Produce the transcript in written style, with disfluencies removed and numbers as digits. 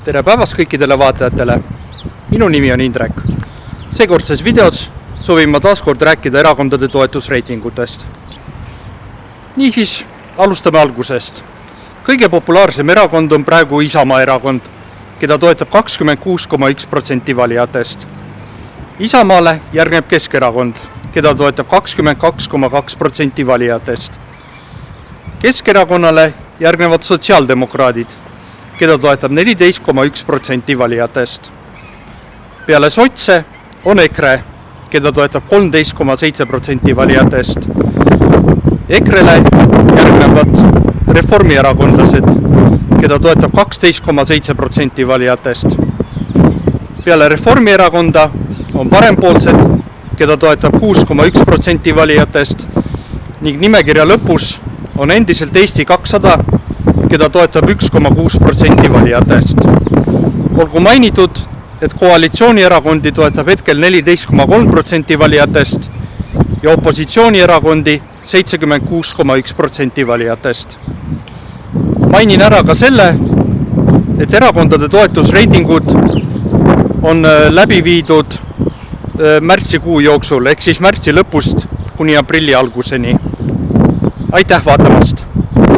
Tere päevast kõikidele vaatajatele. Minu nimi on Indrek. Seekordses videos soovin ma taaskord rääkida erakondade toetusreitingutest. Niisiis, alustame algusest. Kõige populaarsem erakond on praegu Isamaa erakond, keda toetab 26,1% valijatest. Isamaale järgneb Keskerakond, keda toetab 22,2% valijatest. Keskerakonnale järgnevad sotsiaaldemokraadid, keda toetab 14,1% valijatest. Peale sotse on EKRE, keda toetab 13,7% valijatest. EKRE-le järgnevad reformierakondlased, keda toetab 12,7% valijatest. Peale Reformierakonda on parempoolsed, keda toetab 6,1% valijatest ning nimekirja lõpus on endiselt Eesti 200, keda toetab 1,6% valijatest. Olgu mainitud, et koalitsioonierakondi toetab hetkel 14,3% valijatest ja opositsioonierakondi 76,1% valijatest. Mainin ära ka selle, et erakondade toetusreitingud on läbi viidud märtsikuu jooksul, ehk siis märtsi lõpust kuni aprilli alguseni. Aitäh vaatamast!